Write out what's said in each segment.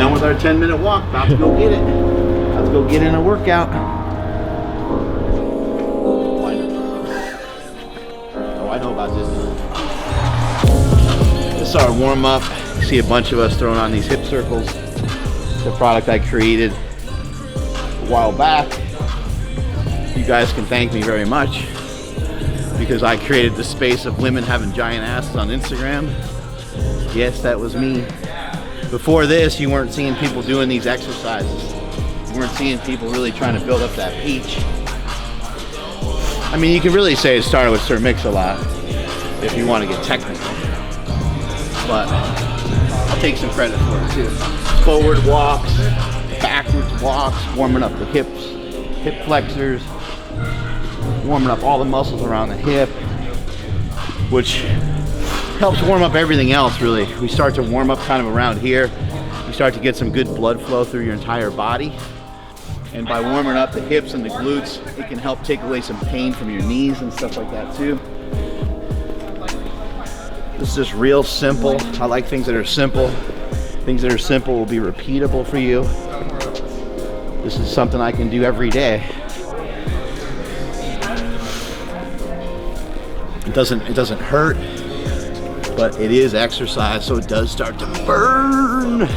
Done with our 10-minute walk. About to go get it. About to go get in a workout. Oh, I know about this. This is our warm up. You see a bunch of us throwing on these hip circles. It's a product I created a while back. You guys can thank me very much because I created the space of women having giant asses on Instagram. Yes, that was me. Before this, you weren't seeing people doing these exercises. You weren't seeing people really trying to build up that peach. I mean, you can really say it started with Sir Mix-a-Lot if you want to get technical. But I'll take some credit for it too. Forward walks, backwards walks, warming up the hips, hip flexors, warming up all the muscles around the hip, which helps warm up everything else really. We start to warm up kind of around here. You start to get some good blood flow through your entire body. And by warming up the hips and the glutes, it can help take away some pain from your knees and stuff like that too. This is just real simple. I like things that are simple. Things that are simple will be repeatable for you. This is something I can do every day. It doesn't hurt, but it is exercise, so it does start to burn.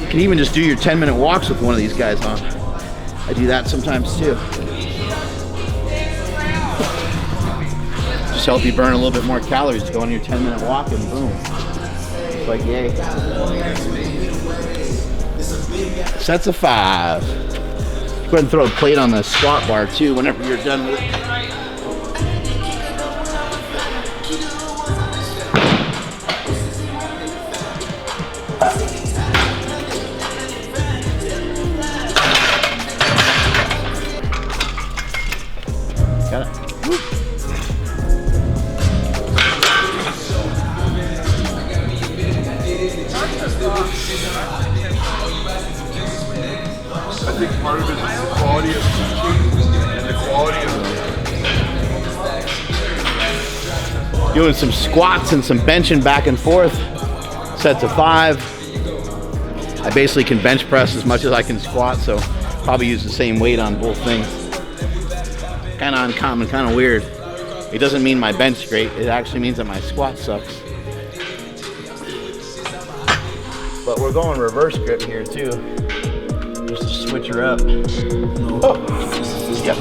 You can even just do your 10-minute walks with one of these guys on. I do that sometimes too. Just help you burn a little bit more calories. Go on your 10-minute walk and boom. It's like, yay. Sets of 5. Go ahead and throw a plate on the squat bar too whenever you're done with it. Got it. Woo. I think part of it is the quality of teaching and the quality of Doing some squats and some benching back and forth. Sets of 5. I basically can bench press as much as I can squat, so probably use the same weight on both things. Kind of uncommon, kind of weird. It doesn't mean my bench's great. It actually means that my squat sucks. But we're going reverse grip here too. Just to switch her up. Oh, yep.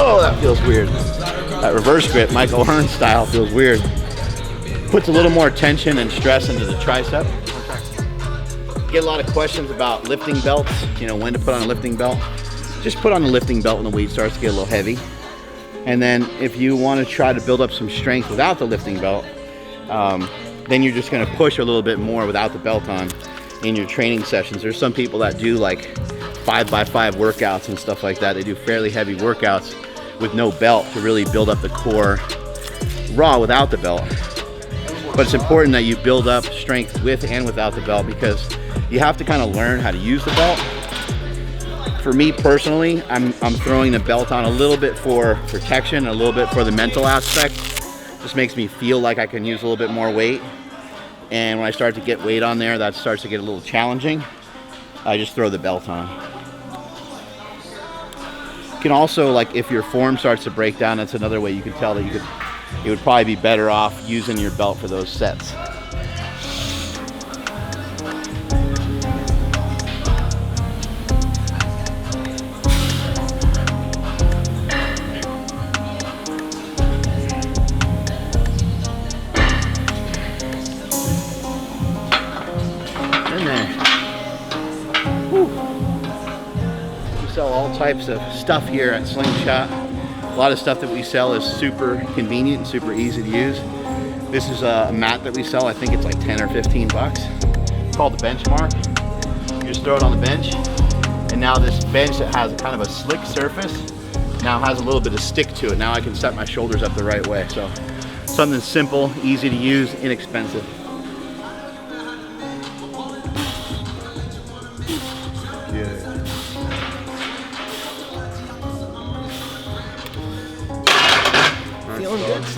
Oh, that feels weird. That reverse grip, Michael Hearn style, feels weird. Puts a little more tension and stress into the tricep. Get a lot of questions about lifting belts, you know, when to put on a lifting belt. Just put on the lifting belt when the weight starts to get a little heavy. And then if you want to try to build up some strength without the lifting belt, then you're just going to push a little bit more without the belt on in your training sessions. There's some people that do like 5x5 workouts and stuff like that. They do fairly heavy workouts with no belt to really build up the core raw without the belt. But it's important that you build up strength with and without the belt because you have to kind of learn how to use the belt. For me personally, I'm throwing the belt on a little bit for protection, a little bit for the mental aspect. Just makes me feel like I can use a little bit more weight. And when I start to get weight on there, that starts to get a little challenging. I just throw the belt on. You can also, like if your form starts to break down, that's another way you can tell that it would probably be better off using your belt for those sets. All types of stuff here at Slingshot. A lot of stuff that we sell is super convenient and super easy to use. This is a mat that we sell. I think it's like 10 or 15 bucks. It's called the Benchmark. You just throw it on the bench, and now this bench that has kind of a slick surface now has a little bit of stick to it. Now I can set my shoulders up the right way. So something simple, easy to use, inexpensive.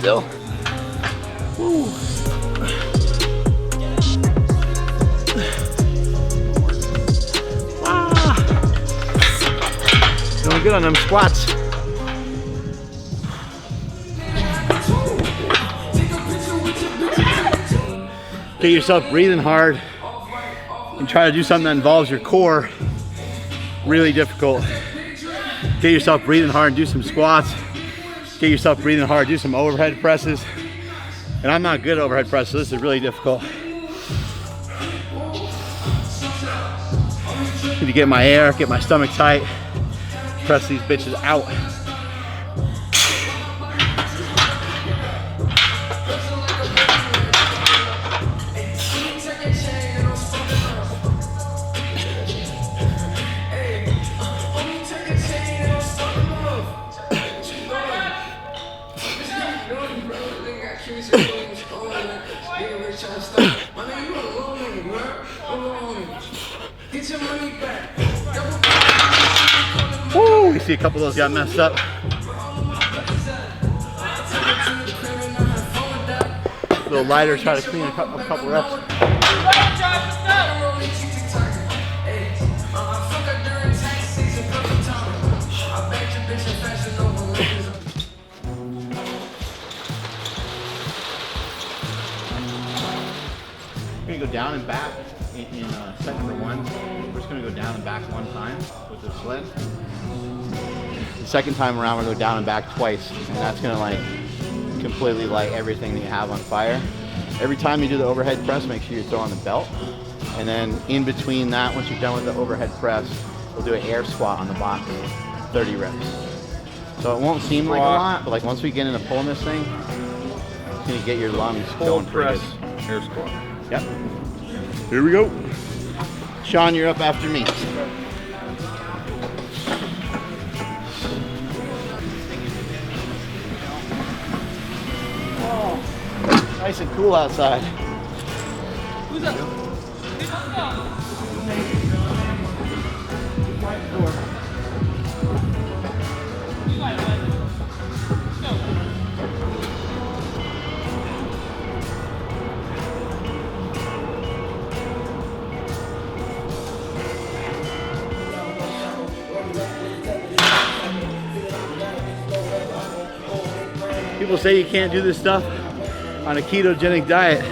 still. Woo. Ah. Doing good on them squats. Get yourself breathing hard and try to do something that involves your core. Really difficult. Get yourself breathing hard and do some squats. Get yourself breathing hard, do some overhead presses. And I'm not good at overhead presses, so this is really difficult. Need to get my air, get my stomach tight, press these bitches out. Woo! You see a couple of those got messed up. A little lighter, try to clean a couple reps. We're gonna go down and back in set number 1. We're just gonna go down and back one time with the sled. The second time around, we're gonna go down and back twice, and that's gonna like completely light everything that you have on fire. Every time you do the overhead press, make sure you throw on the belt, and then in between that, once you're done with the overhead press, we'll do an air squat on the box, 30 reps. So it won't seem like a lot, but like once we get into pulling this thing, it's gonna get your lungs going pretty good. Air squat. Yep. Here we go. Sean, you're up after me. Oh, nice and cool outside. Who's up? People say you can't do this stuff on a ketogenic diet.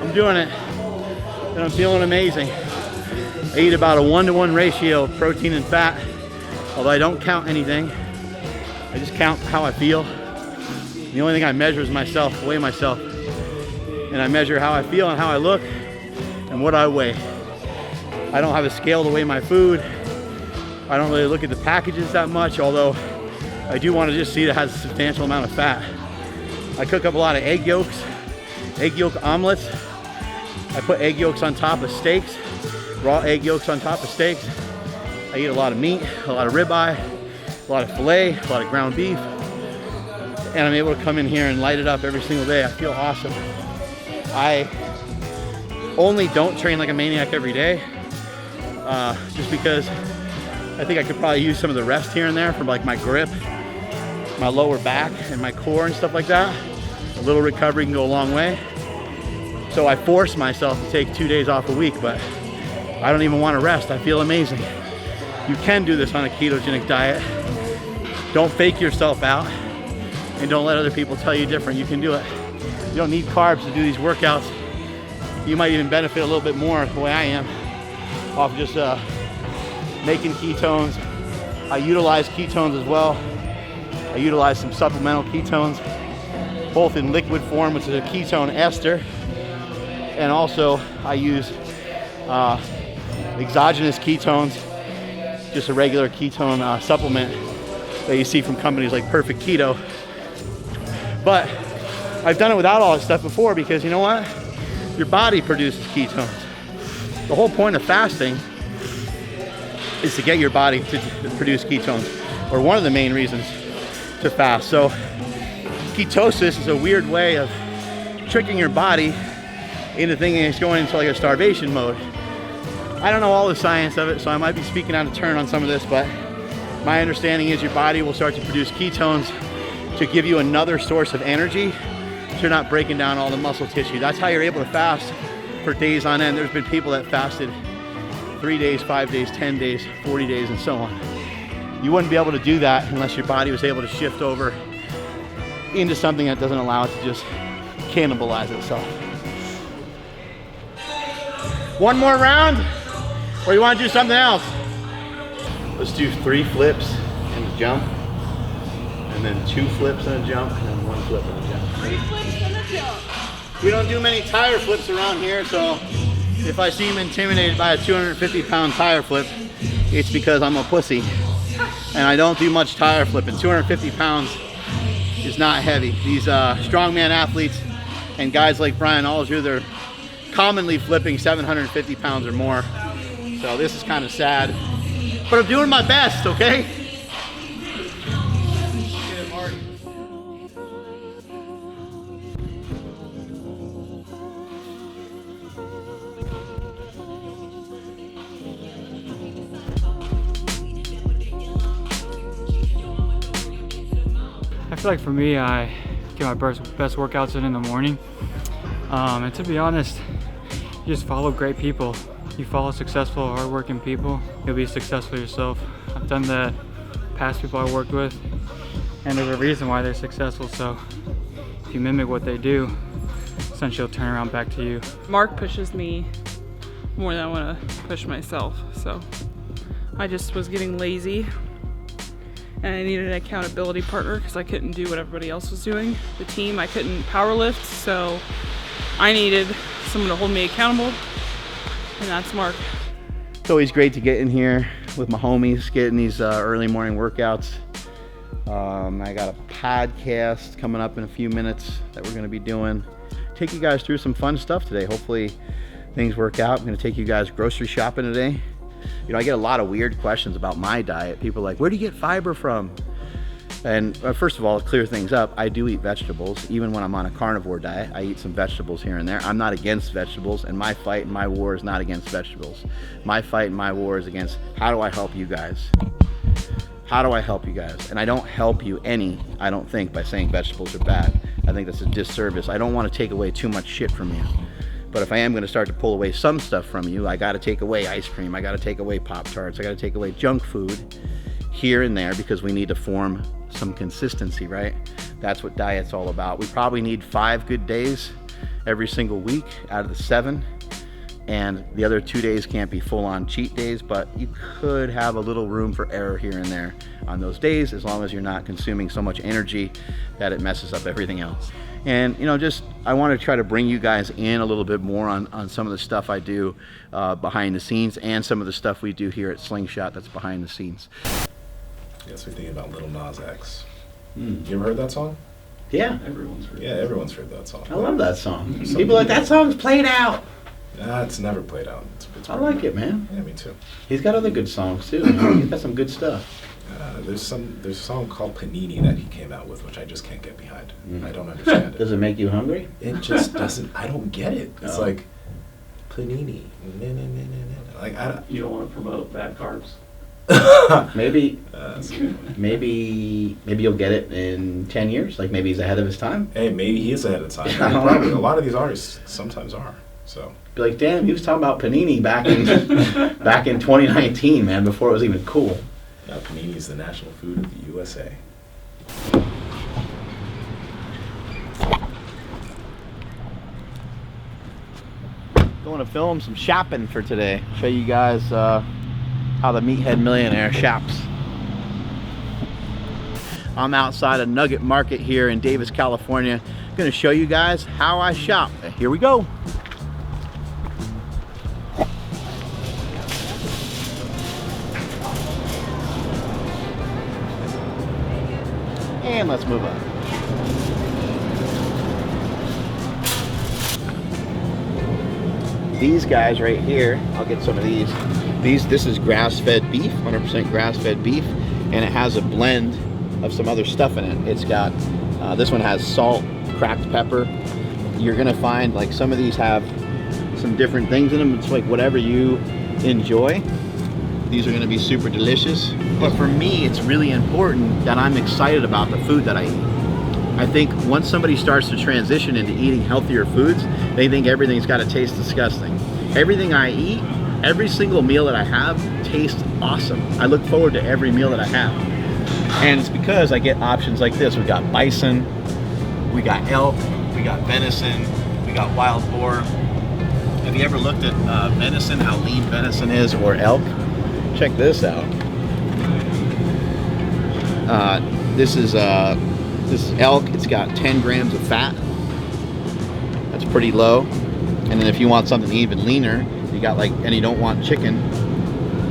I'm doing it and I'm feeling amazing. I eat about a 1-to-1 ratio of protein and fat, although I don't count anything. I just count how I feel. The only thing I measure is myself, weigh myself. And I measure how I feel and how I look and what I weigh. I don't have a scale to weigh my food. I don't really look at the packages that much, although I do want to just see that it has a substantial amount of fat. I cook up a lot of egg yolks, egg yolk omelets. I put egg yolks on top of steaks, raw egg yolks on top of steaks. I eat a lot of meat, a lot of ribeye, a lot of filet, a lot of ground beef. And I'm able to come in here and light it up every single day. I feel awesome. I only don't train like a maniac every day, just because I think I could probably use some of the rest here and there from like my grip, my lower back and my core and stuff like that. A little recovery can go a long way. So I force myself to take 2 days off a week, but I don't even want to rest. I feel amazing. You can do this on a ketogenic diet. Don't fake yourself out and don't let other people tell you different. You can do it. You don't need carbs to do these workouts. You might even benefit a little bit more the way I am off just making ketones. I utilize ketones as well. I utilize some supplemental ketones, both in liquid form, which is a ketone ester, and also I use exogenous ketones, just a regular ketone supplement that you see from companies like Perfect Keto. But I've done it without all this stuff before because you know what? Your body produces ketones. The whole point of fasting is to get your body to produce ketones, or one of the main reasons to fast. So ketosis is a weird way of tricking your body into thinking it's going into like a starvation mode. I don't know all the science of it, so I might be speaking out of turn on some of this, but my understanding is your body will start to produce ketones to give you another source of energy so you're not breaking down all the muscle tissue. That's how you're able to fast for days on end. There's been people that fasted 3 days, 5 days, 10 days, 40 days, and so on. You wouldn't be able to do that unless your body was able to shift over into something that doesn't allow it to just cannibalize itself. One more round, or you want to do something else? Let's do 3 flips and a jump, and then 2 flips and a jump, and then 1 flip and a jump. 3 flips and a jump. We don't do many tire flips around here, so if I seem intimidated by a 250-pound tire flip, it's because I'm a pussy. And I don't do much tire flipping. 250 pounds is not heavy. These strongman athletes and guys like Brian Alger, they're commonly flipping 750 pounds or more. So this is kind of sad. But I'm doing my best, okay? I feel like for me, I get my best workouts in the morning. And to be honest, you just follow great people. You follow successful, hardworking people, you'll be successful yourself. I've done that past people I worked with, and there's a reason why they're successful. So if you mimic what they do, essentially it'll turn around back to you. Mark pushes me more than I want to push myself. So I just was getting lazy. And I needed an accountability partner because I couldn't do what everybody else was doing. The team, I couldn't power lift, so I needed someone to hold me accountable, and that's Mark. It's always great to get in here with my homies, getting these early morning workouts. I got a podcast coming up in a few minutes that we're gonna be doing. Take you guys through some fun stuff today. Hopefully things work out. I'm gonna take you guys grocery shopping today. You know, I get a lot of weird questions about my diet. People are like, where do you get fiber from? And first of all, to clear things up, I do eat vegetables. Even when I'm on a carnivore diet, I eat some vegetables here and there. I'm not against vegetables, and my fight and my war is not against vegetables. My fight and my war is against, how do I help you guys? How do I help you guys? And I don't help you I don't think, by saying vegetables are bad. I think that's a disservice. I don't want to take away too much shit from you. But if I am going to start to pull away some stuff from you, I got to take away ice cream. I got to take away Pop-Tarts. I got to take away junk food here and there because we need to form some consistency, right? That's what diet's all about. We probably need 5 good days every single week out of the 7. And the other 2 days can't be full-on cheat days, but you could have a little room for error here and there on those days, as long as you're not consuming so much energy that it messes up everything else. And you know, just I want to try to bring you guys in a little bit more on some of the stuff I do behind the scenes, and some of the stuff we do here at Slingshot that's behind the scenes. I guess we're thinking about Little Nas X. You ever heard that song? Yeah, Everyone's heard that song. I love that song. People are like, that song's played out. Nah, it's never played out. It's I like it, man. Yeah, me too. He's got other good songs too. He's got some good stuff. There's a song called Panini that he came out with, which I just can't get behind. I don't understand it. Does it make you hungry? It just doesn't. I don't get it. It's like Panini. Like You don't want to promote bad carbs. Maybe you'll get it in 10 years. Like maybe he's ahead of his time. Hey, maybe he is ahead of time. Probably. A lot of these artists sometimes are. So be like, damn, he was talking about panini back in 2019, man, before it was even cool. Yeah, panini is the national food of the USA. Going to film some shopping for today. Show you guys how the Meathead Millionaire shops. I'm outside a Nugget Market here in Davis, California. I'm going to show you guys how I shop. Here we go. And let's move on. These guys right here, I'll get some of these. This is grass-fed beef, 100% grass-fed beef, and it has a blend of some other stuff in it. It's got, this one has salt, cracked pepper. You're gonna find like some of these have some different things in them. It's like whatever you enjoy. These are gonna be super delicious. But for me, it's really important that I'm excited about the food that I eat. I think once somebody starts to transition into eating healthier foods, they think everything's got to taste disgusting. Everything I eat, every single meal that I have tastes awesome. I look forward to every meal that I have. And it's because I get options like this. We got bison, we got elk, we got venison, we got wild boar. Have you ever looked at venison, how lean venison is, or elk? Check this out. This is elk. It's got 10 grams of fat. That's pretty low. And then if you want something even leaner, you got like, and you don't want chicken,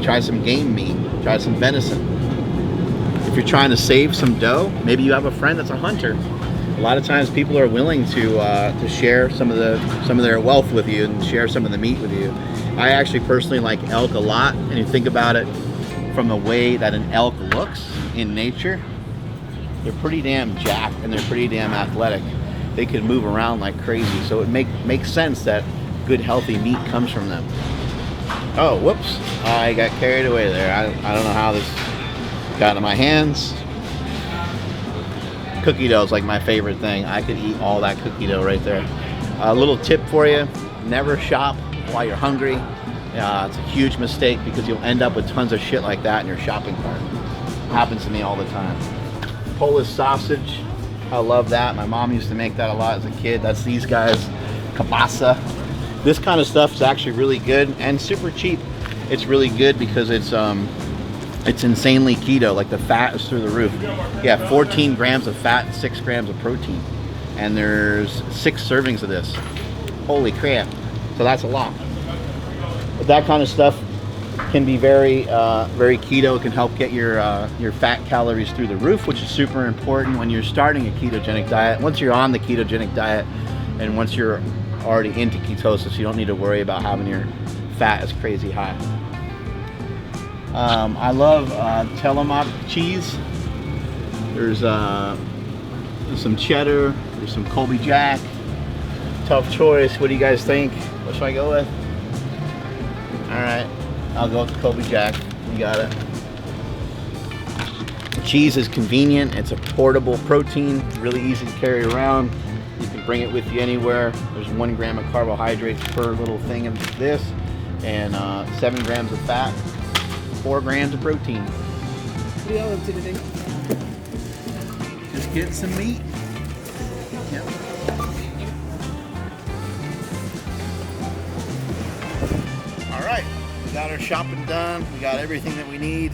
try some game meat, try some venison. If you're trying to save some dough, maybe you have a friend that's a hunter. A lot of times people are willing to share some of their wealth with you and share some of the meat with you. I actually personally like elk a lot, and you think about it from the way that an elk looks in nature, they're pretty damn jacked and they're pretty damn athletic. They can move around like crazy, so it makes sense that good healthy meat comes from them. Oh, whoops, I got carried away there. I don't know how this got in my hands. Cookie dough is like my favorite thing. I could eat all that cookie dough right there. A little tip for you, never shop while you're hungry. It's a huge mistake because you'll end up with tons of shit like that in your shopping cart. It happens to me all the time. Polish sausage, I love that. My mom used to make that a lot as a kid. That's these guys, kielbasa. This kind of stuff is actually really good and super cheap. It's really good because it's insanely keto. Like the fat is through the roof. Yeah, 14 grams of fat and 6 grams of protein. And there's 6 servings of this. Holy crap. So that's a lot. But that kind of stuff can be very keto. It can help get your fat calories through the roof, which is super important when you're starting a ketogenic diet. Once you're on the ketogenic diet and once you're already into ketosis, you don't need to worry about having your fat as crazy high. I love Tillamook cheese. There's some cheddar, there's some Colby Jack. Tough choice. What do you guys think? What should I go with? Alright, I'll go with the Colby Jack. You got it. Cheese is convenient. It's a portable protein, really easy to carry around. You can bring it with you anywhere. There's 1 gram of carbohydrates per little thing of this, and 7 grams of fat, 4 grams of protein. What do y'all up to today? Just getting some meat. Yep. All right, we got our shopping done. We got everything that we need.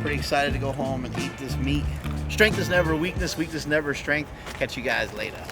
Pretty excited to go home and eat this meat. Strength is never weakness, weakness never strength. Catch you guys later.